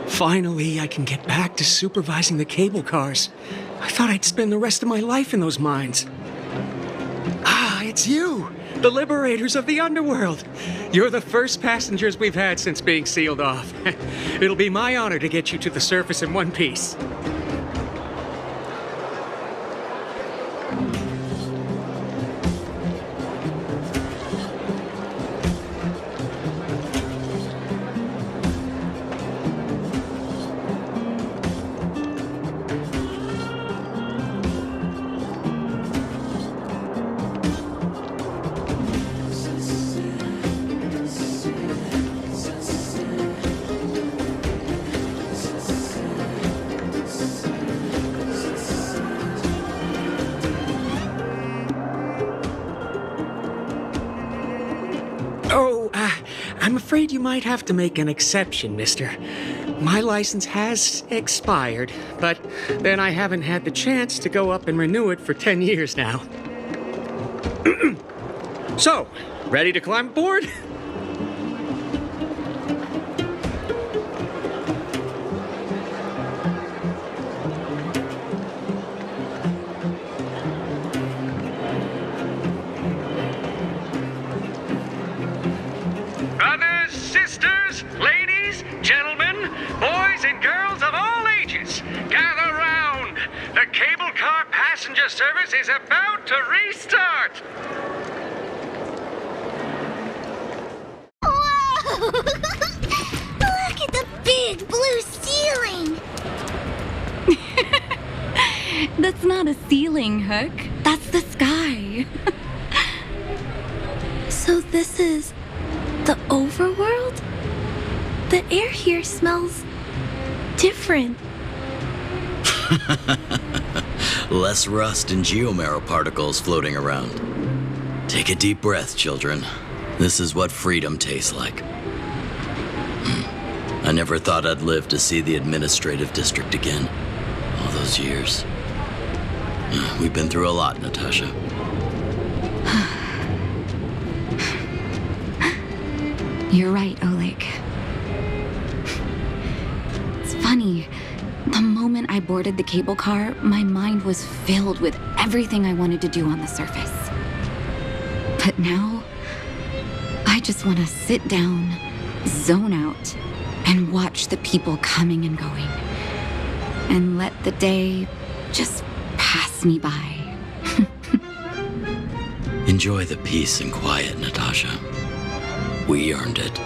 Finally, I can get back to supervising the cable cars. I thought I'd spend the rest of my life in those mines. Ah, it's you, the liberators of the underworld. You're the first passengers we've had since being sealed off. It'll be my honor to get you to the surface in one piece. I'm afraid you might have to make an exception, mister. My license has expired, but then I haven't had the chance to go up and renew it for 10 years now. So, ready to climb aboard? Ladies, gentlemen, boys and girls of all ages, gather round. The cable car passenger service is about to restart. Whoa! Look at the big blue ceiling. That's not a ceiling, Hook. That's the sky. So this is the overworld? The air here smells different. Less rust and geomarrow particles floating around. Take a deep breath, children. This is what freedom tastes like. I never thought I'd live to see the administrative district again. All those years. We've been through a lot, Natasha. You're right, Oleg. It's funny. The moment I boarded the cable car, my mind was filled with everything I wanted to do on the surface. But now, I just want to sit down, zone out, and watch the people coming and going. And let the day just pass me by. Enjoy the peace and quiet, Natasha. We earned it.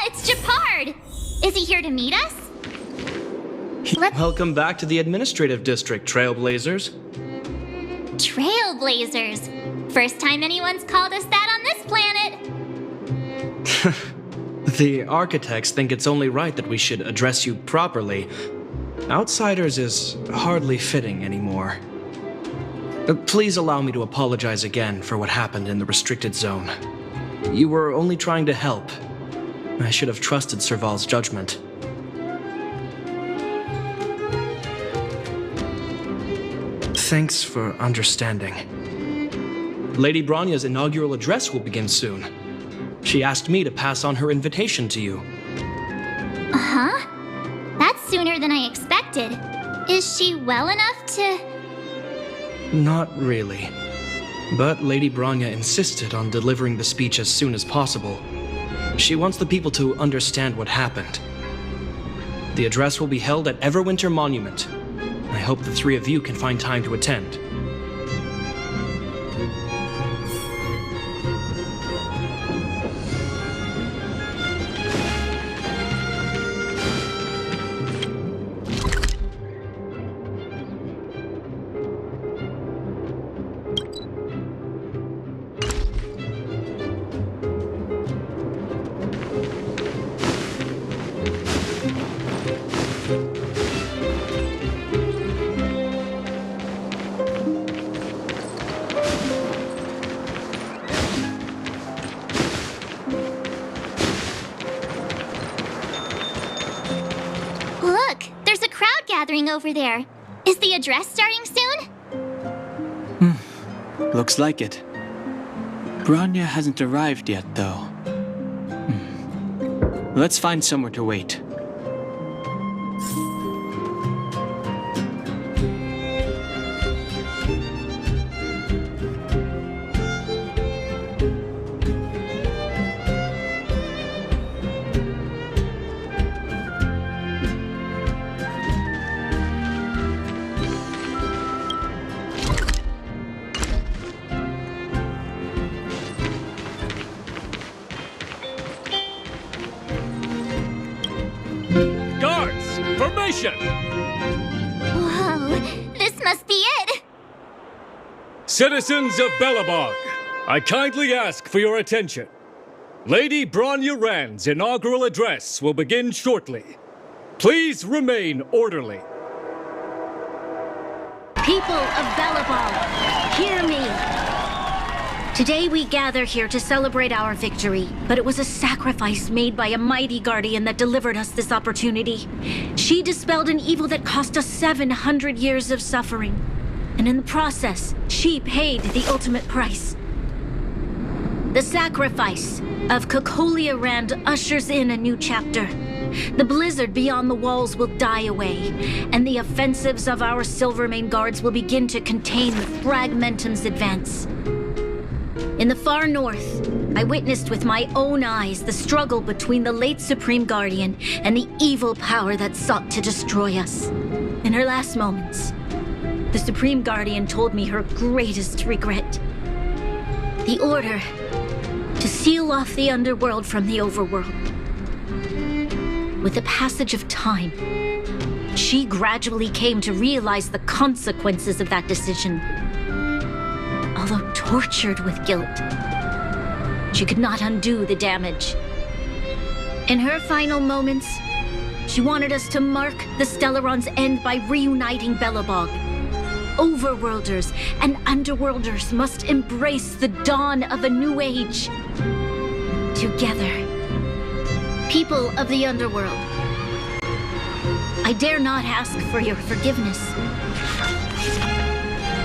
It's Japard! Is he here to meet us? Welcome back to the administrative district, Trailblazers. Trailblazers. First time anyone's called us that on this planet. The architects think it's only right that we should address you properly. Outsiders is hardly fitting anymore. Please allow me to apologize again for what happened in the restricted zone. You were only trying to help. I should have trusted Serval's judgment. Thanks for understanding. Lady Bronya's inaugural address will begin soon. She asked me to pass on her invitation to you. Uh-huh. That's sooner than I expected. Is she well enough to... Not really. But Lady Bronya insisted on delivering the speech as soon as possible. She wants the people to understand what happened. The address will be held at Everwinter Monument. I hope the three of you can find time to attend. Look, there's a crowd gathering over there. Is the address starting soon? Looks like it. Bronya hasn't arrived yet, though. Let's find somewhere to wait. Guards, formation! Whoa, this must be it! Citizens of Belobog, I kindly ask for your attention. Lady Bronya Rand's inaugural address will begin shortly. Please remain orderly. People of Belobog, hear me! Today we gather here to celebrate our victory, but it was a sacrifice made by a mighty guardian that delivered us this opportunity. She dispelled an evil that cost us 700 years of suffering, and in the process, she paid the ultimate price. The sacrifice of Cocolia Rand ushers in a new chapter. The blizzard beyond the walls will die away, and the offensives of our Silvermane guards will begin to contain the Fragmentum's advance. In the far north, I witnessed with my own eyes the struggle between the late Supreme Guardian and the evil power that sought to destroy us. In her last moments, the Supreme Guardian told me her greatest regret. The order to seal off the underworld from the overworld. With the passage of time, she gradually came to realize the consequences of that decision. Although tortured with guilt, she could not undo the damage. In her final moments, she wanted us to mark the Stellaron's end by reuniting Belobog. Overworlders and underworlders must embrace the dawn of a new age. Together. People of the underworld, I dare not ask for your forgiveness.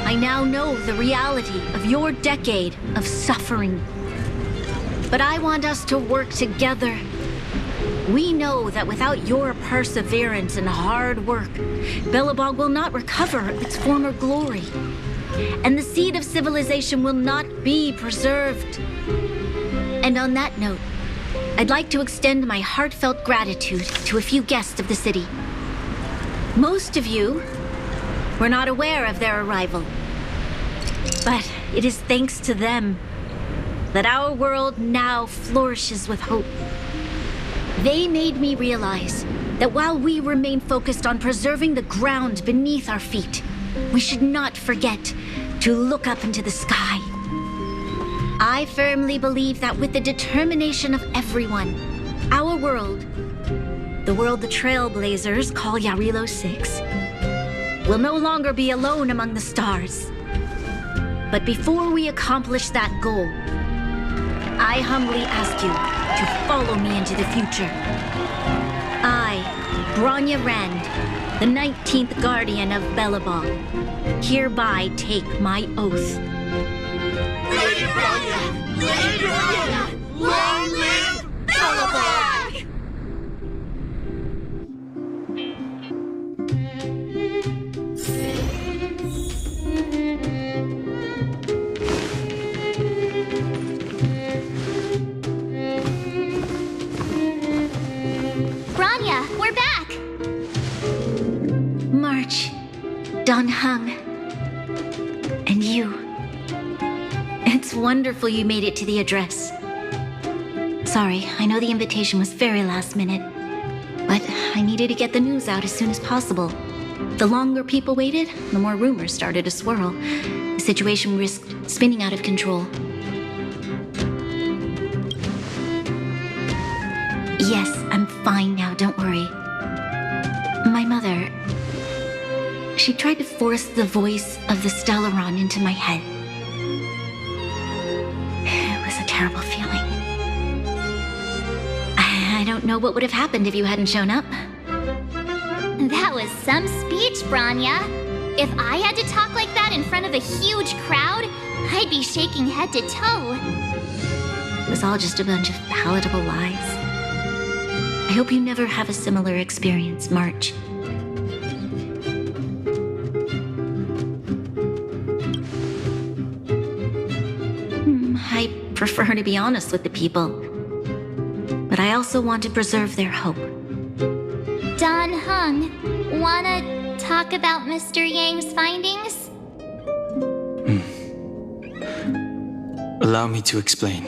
I now know the reality of your decade of suffering. But I want us to work together. We know that without your perseverance and hard work, Belobog will not recover its former glory. And the seed of civilization will not be preserved. And on that note, I'd like to extend my heartfelt gratitude to a few guests of the city. Most of you were not aware of their arrival. But it is thanks to them that our world now flourishes with hope. They made me realize that while we remain focused on preserving the ground beneath our feet, we should not forget to look up into the sky. I firmly believe that with the determination of everyone, our world, the world the Trailblazers call Yarilo 6, will no longer be alone among the stars. But before we accomplish that goal, I humbly ask you to follow me into the future. I, Bronya Rand, the 19th Guardian of Belobog, hereby take my oath. Lady Bronya! Lady Bronya! Long live Belobog! Bronya, we're back! March, Don Hung, and you. It's wonderful you made it to the address. Sorry, I know the invitation was very last minute, but I needed to get the news out as soon as possible. The longer people waited, the more rumors started to swirl. The situation risked spinning out of control. Yes, I'm fine now, don't worry. My mother, she tried to force the voice of the Stellaron into my head. It was a terrible feeling. I don't know what would have happened if you hadn't shown up. That was some speech, Bronya. If I had to talk like that in front of a huge crowd, I'd be shaking head to toe. It was all just a bunch of palatable lies. I hope you never have a similar experience, March. I prefer to be honest with the people, but I also want to preserve their hope. Don Hung, wanna talk about Mr. Yang's findings? Allow me to explain.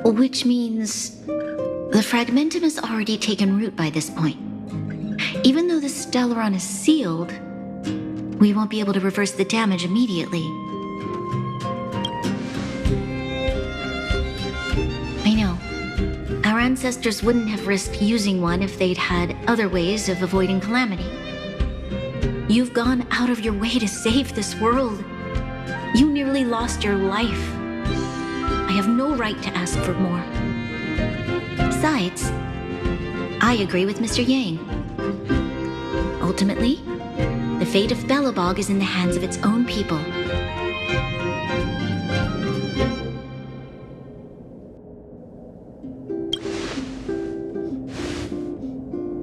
Which means the fragmentum has already taken root by this point. Even though the Stellaron is sealed, we won't be able to reverse the damage immediately. I know. Our ancestors wouldn't have risked using one if they'd had other ways of avoiding calamity. You've gone out of your way to save this world. You nearly lost your life. I have no right to ask for more. Besides, I agree with Mr. Yang. Ultimately, the fate of Belobog is in the hands of its own people.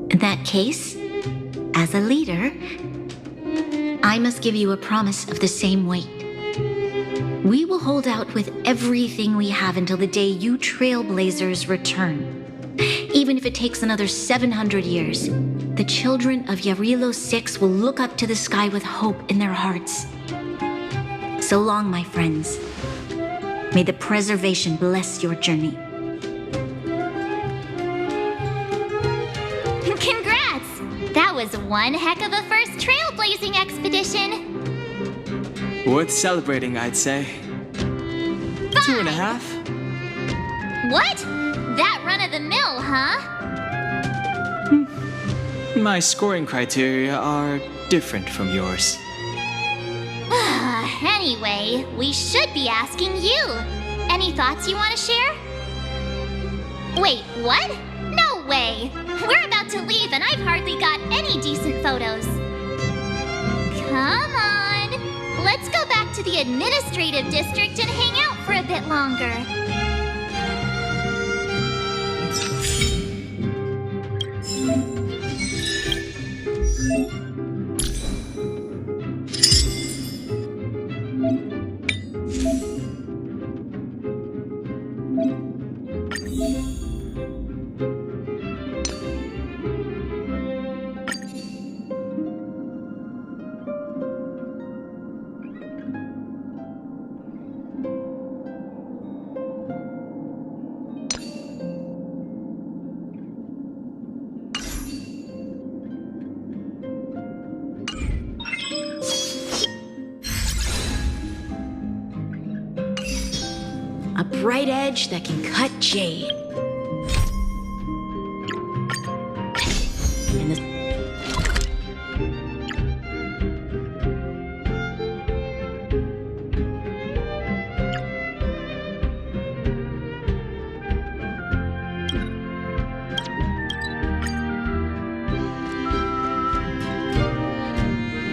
In that case, as a leader, I must give you a promise of the same weight. We will hold out with everything we have until the day you Trailblazers return. Even if it takes another 700 years, the children of Yarilo 6 will look up to the sky with hope in their hearts. So long, my friends. May the preservation bless your journey. Congrats! That was one heck of a first trailblazing expedition. Worth celebrating, I'd say. 2.5? What? That run of the mill, huh? My scoring criteria are different from yours. Anyway, we should be asking you. Any thoughts you want to share? Wait, what? No way! We're about to leave and I've hardly got any decent photos. Come on. Let's go back to the administrative district and hang out for a bit longer. A bright edge that can cut jade. And this...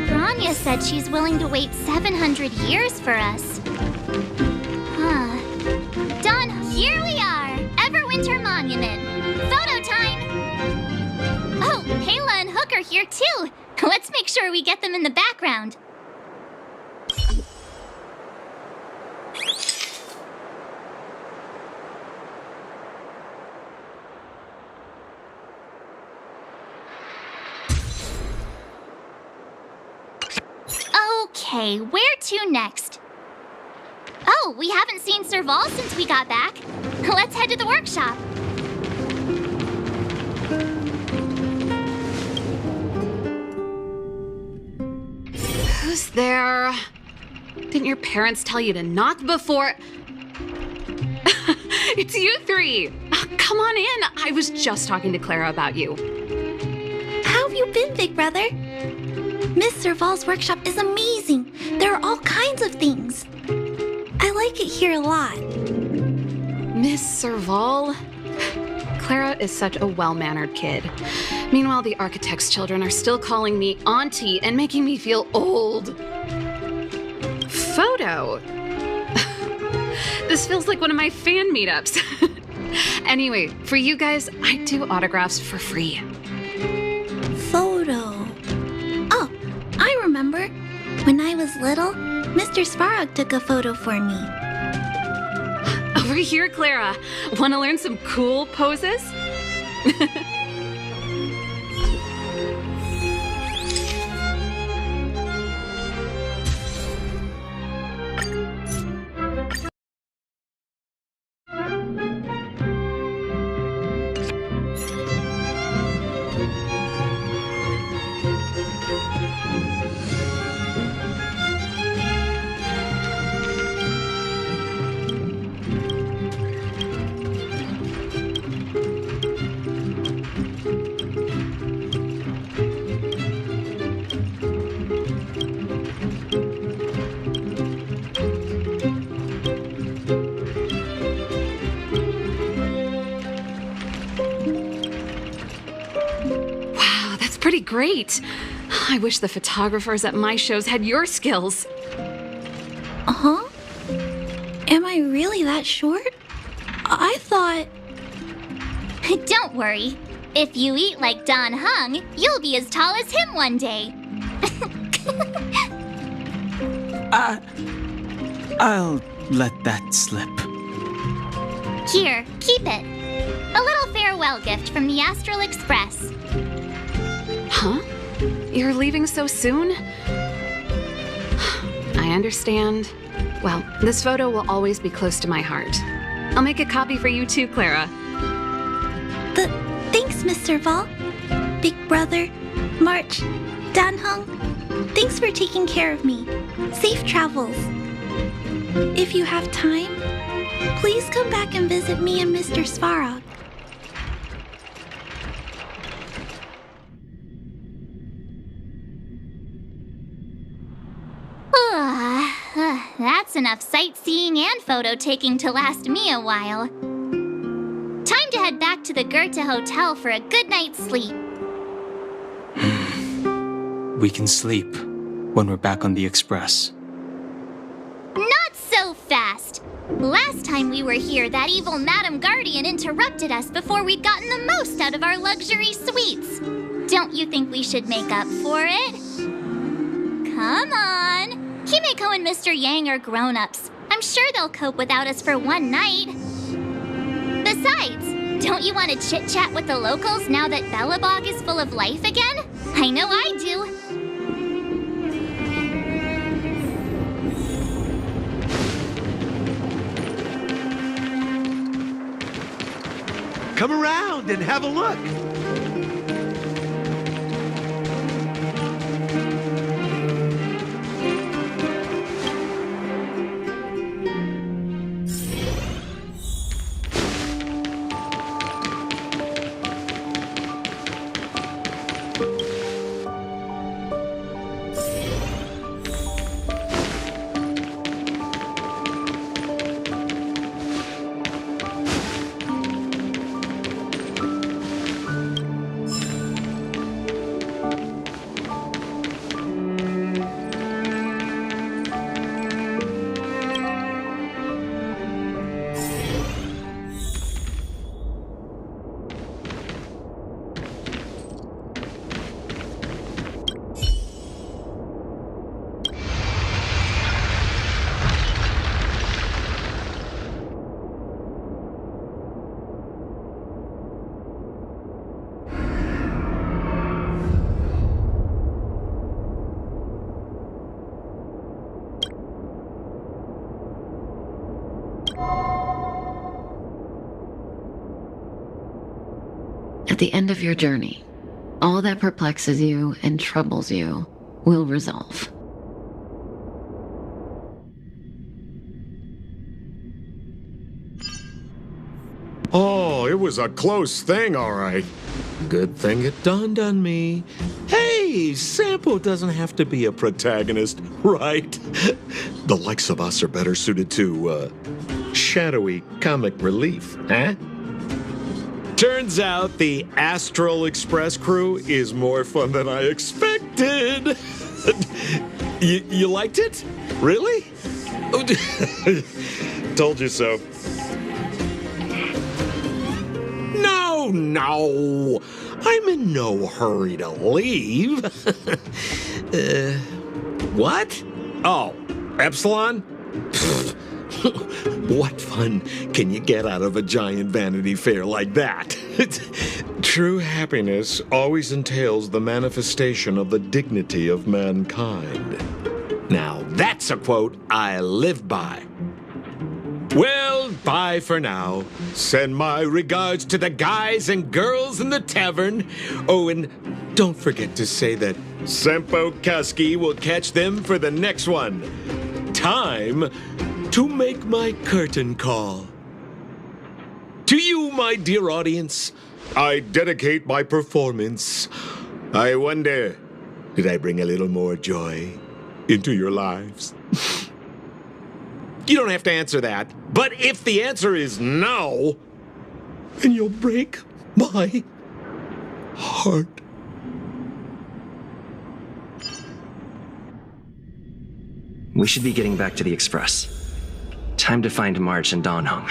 Branya said she's willing to wait 700 years for us. Huh. Done. Here we are. Everwinter Monument. Photo time. Oh, Pela and Hook are here too. Let's make sure we get them in the background. Okay, where to next? Oh, we haven't seen Serval since we got back. Let's head to the workshop. Who's there? Didn't your parents tell you to knock before? It's you three. Come on in. I was just talking to Clara about you. How have you been, big brother? Miss Serval's workshop is amazing. There are all kinds of things. I like it here a lot. Miss Serval? Clara is such a well-mannered kid. Meanwhile, the architect's children are still calling me auntie and making me feel old. Photo. This feels like one of my fan meetups. Anyway, for you guys, I do autographs for free. Photo. Oh, I remember. When I was little, Mr. Svarog took a photo for me. Over here, Clara. Want to learn some cool poses? Pretty great. I wish the photographers at my shows had your skills. Huh? Am I really that short? I thought... Don't worry. If you eat like Don Hung, you'll be as tall as him one day. I'll let that slip. Here, keep it. A little farewell gift from the Astral Express. Huh? You're leaving so soon? I understand. Well, this photo will always be close to my heart. I'll make a copy for you too, Clara. Thanks, Mr. Vol. Big Brother, March, Dan Hung. Thanks for taking care of me. Safe travels. If you have time, please come back and visit me and Mr. Svarog. That's enough sightseeing and photo taking to last me a while. Time to head back to the Goethe Hotel for a good night's sleep. We can sleep when we're back on the Express. Not so fast! Last time we were here, that evil Madam Guardian interrupted us before we'd gotten the most out of our luxury suites. Don't you think we should make up for it? Come on! Himeko and Mr. Yang are grown-ups. I'm sure they'll cope without us for one night. Besides, don't you want to chit-chat with the locals now that Belobog is full of life again? I know I do. Come around and have a look. At the end of your journey, all that perplexes you and troubles you will resolve. Oh, it was a close thing, all right. Good thing it dawned on me. Hey, Sampo doesn't have to be a protagonist, right? The likes of us are better suited to, shadowy comic relief, huh? Turns out the Astral Express crew is more fun than I expected. You liked it? Really? Told you so. No. I'm in no hurry to leave. What? Oh, Epsilon? What fun can you get out of a giant Vanity Fair like that? True happiness always entails the manifestation of the dignity of mankind. Now, that's a quote I live by. Well, bye for now. Send my regards to the guys and girls in the tavern. Oh, and don't forget to say that Sempo Kuski will catch them for the next one. Time to make my curtain call. To you, my dear audience, I dedicate my performance. I wonder, did I bring a little more joy into your lives? You don't have to answer that. But if the answer is no, then you'll break my heart. We should be getting back to the Express. Time to find March and Donhung.